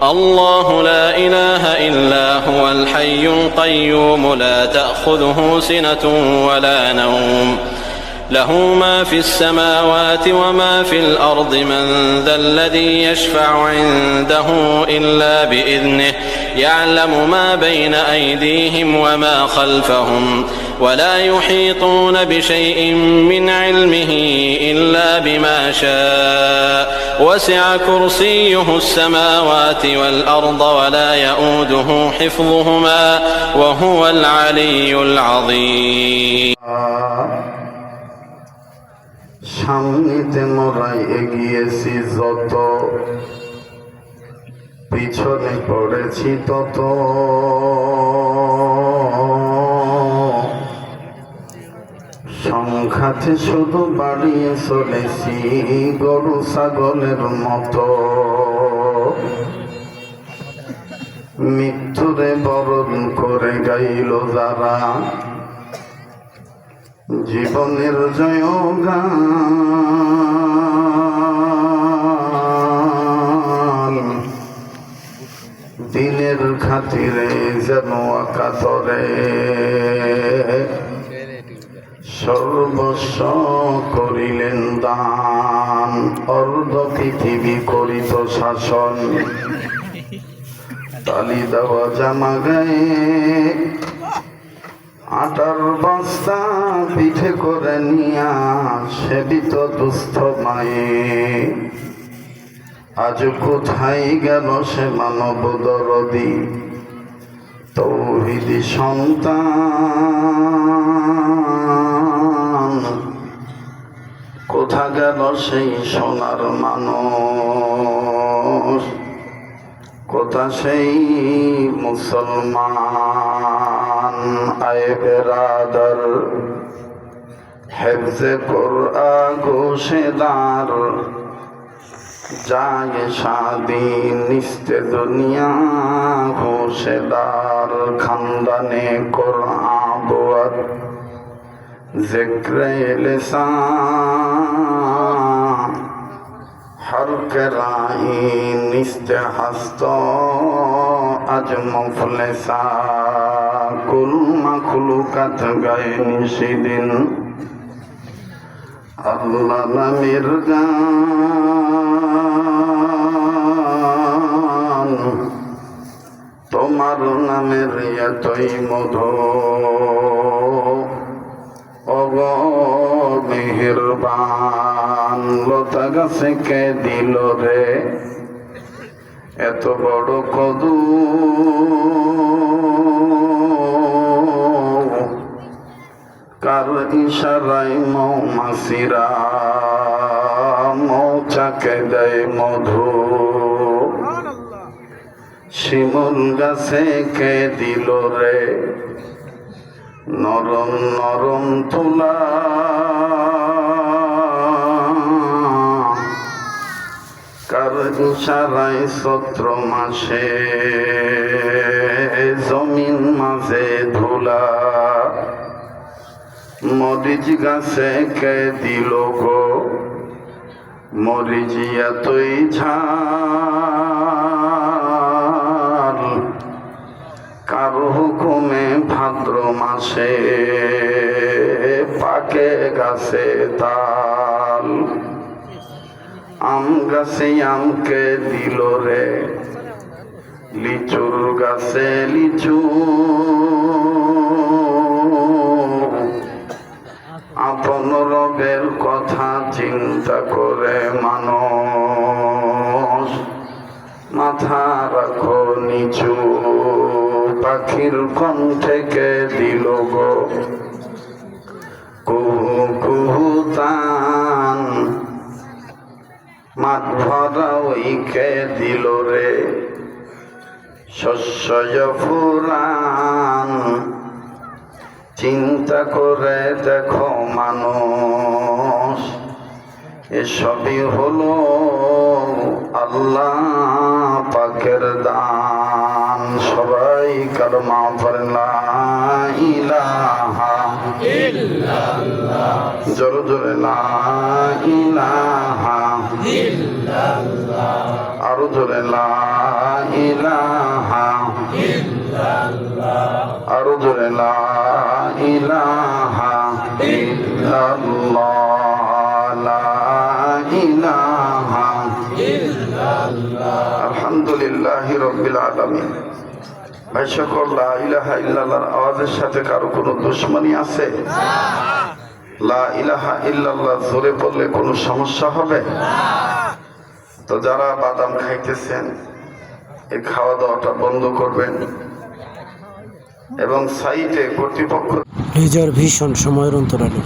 الله لا إله إلا هو الحي القيوم لا تأخذه سنة ولا نوم له ما في السماوات وما في الأرض من ذا الذي يشفع عنده إلا بإذنه يعلم ما بين أيديهم وما خلفهم ولا يحيطون بشيء من علمه إلا بما شاء وسع كرسيه السماوات والأرض ولا يؤوده حفظهما وهو العلي العظيم সামনেতে মোরাই এগিয়েছি যত, পিছনে পড়েছি তত। সংখ্যাতে শুধু বাড়িয়ে চলেছি গরু ছাগলের মতো। মৃত্যুরে বরণ করে গাইল যারা জীবনের জয়গান, দিনের খাতিরে যেন আকাতরে সর্বস্ব করিলেন দান। অর্ধ পৃথিবী করিত শাসন, তালি দেওয়া জামা গায়ে আটার বস্তা পিঠে করে নিয়া সেবিত দুস্থ মায়ে। আজ কোথায় গেল সে মানব দরদি তৌহিদি সন্তান? কোথা গেল সেই সোনার মানুষ? কোথা সেই মুসলমান? আয়ে বেরাদার হেফজে কুরআন গোশেদার যায় শাদি নিস্তে দুনিয়া হোশেদার। খানদানে কুরআন বুয়াত জিক্রে লিসান হর কেরাই নিস্তে হস্ত আজ মুফলেসা। কুল মাখলুকাত গায়ে নিশিদিন আল্লাহ নামের গান। তোমার নামের এতই মধু ওগো মেহেরবান। লতা গাছে কে দিল রে এত বড় কদু? কার ইশারায় মৌমাছিরা মৌচাকে দেয় মধু? শিমুল গাছে কে দিল রে নরম নরম তুলা? কার ইশারায় চৈত্র মাসে জমিন মাঝে ধুলা? মরিচ গাছে কে দিল গো মরিচ এতই ঝাল? কারো হুকুমে ভাদ্র মাসে পাকে গাছে তাল? আম গাছে আমকে দিল রে লিচুর গাছে লিচু? আপন রবের কথা চিন্তা করে মানুষ মাথা রাখো নিচু। পাখির কণ্ঠে কে দিল গো কুহু কুহু তান? মাঠ ভরা ওই কে দিল রে শস্য ফুরান? চিন্তা করে দেখো মানুষ এসবই হলো আল্লাহ পাকের দান। সবাই কারমা পড়েন লা ইলাহা ইল্লাল্লাহ, জোরে জোরে লা ইলাহা ইল্লাল্লাহ, আরো জোরে লা ইলাহা আরো জোরে লা ইলাহা ইল্লাল্লাহ লা ইলাহা আলহামদুলিল্লাহি রাব্বিল আলামিন। ভাই সকল, লা ইলাহা ইল্লাল্লাহর আওয়াজের সাথে কারো কোনো দুশমনী আছে? লা ইলাহা ইল্লাল্লাহ জোরে পড়লে কোনো সমস্যা হবে? তো যারা বাদাম খাইতেছেন এই খাওয়া দাওয়াটা বন্ধ করবেন এবং সাইটে কর্তৃপক্ষ লেজার ভীষণ সময়ের অন্তরালে